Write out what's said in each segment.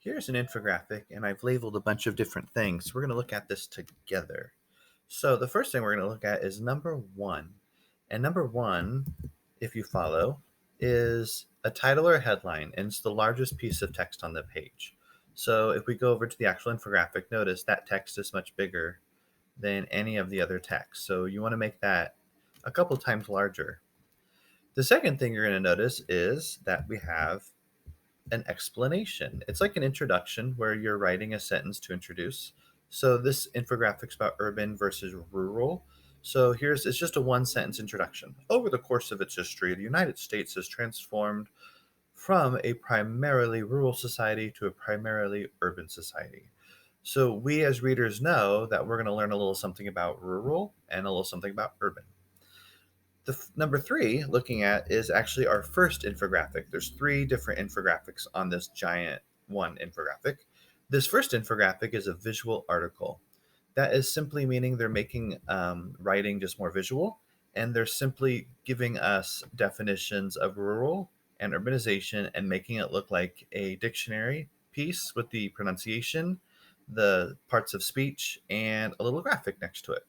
Here's an infographic, and I've labeled a bunch of different things. We're going to look at this together. So, the first thing we're going to look at is number one. And number one, if you follow, is a title or a headline, and it's the largest piece of text on the page. So, if we go over to the actual infographic, notice that text is much bigger than any of the other text. So, you want to make that a couple times larger. The second thing you're going to notice is that we have an explanation. It's like an introduction where you're writing a sentence to introduce. So this infographic's about urban versus rural. So it's just a one sentence introduction. Over the course of its history, the United States has transformed from a primarily rural society to a primarily urban society. So we as readers know that we're going to learn a little something about rural and a little something about urban. Number three, looking at, is actually our first infographic. There's three different infographics on this giant one infographic. This first infographic is a visual article. That is simply meaning they're making writing just more visual, and they're simply giving us definitions of rural and urbanization and making it look like a dictionary piece with the pronunciation, the parts of speech, and a little graphic next to it.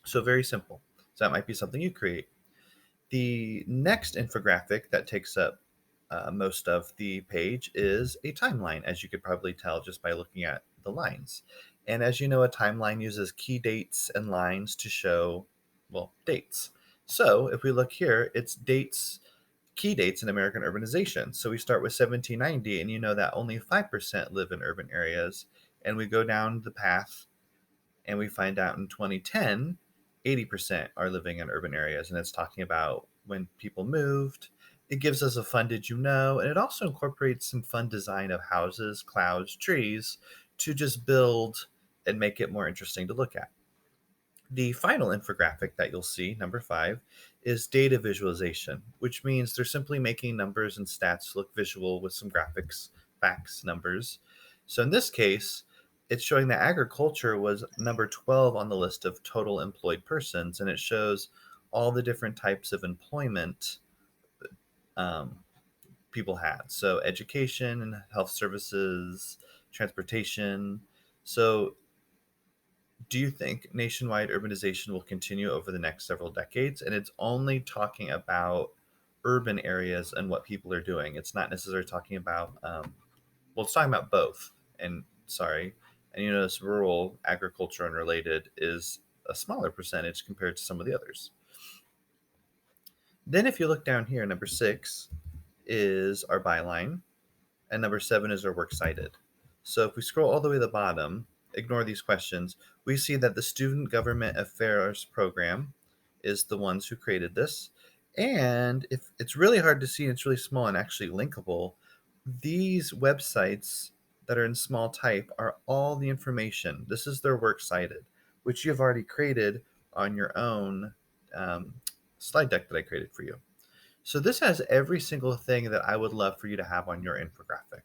So very simple. So that might be something you create. The next infographic that takes up most of the page is a timeline, as you could probably tell just by looking at the lines. And as you know, a timeline uses key dates and lines to show, well, dates. So if we look here, it's dates, key dates in American urbanization. So we start with 1790, and you know that only 5% live in urban areas. And we go down the path and we find out in 2010 80% are living in urban areas, and it's talking about when people moved. It gives us a fun did you know, and it also incorporates some fun design of houses, clouds, trees to just build and make it more interesting to look at. The final infographic that you'll see, number five, is data visualization, which means they're simply making numbers and stats look visual with some graphics, facts, numbers. So in this case, it's showing that agriculture was number 12 on the list of total employed persons, and it shows all the different types of employment um, people had. So education and health services, transportation. So do you think nationwide urbanization will continue over the next several decades? And it's only talking about urban areas and what people are doing. It's not necessarily talking about, well, it's talking about both. And sorry. And you notice rural, agriculture, and related is a smaller percentage compared to some of the others. Then, if you look down here, number six is our byline, and number seven is our works cited. So if we scroll all the way to the bottom, ignore these questions, we see that the Student Government Affairs Program is the ones who created this. And if it's really hard to see, and it's really small and actually linkable, these websites that are in small type are all the information. This is their works cited, which you've already created on your own um, slide deck that I created for you. So this has every single thing that I would love for you to have on your infographic.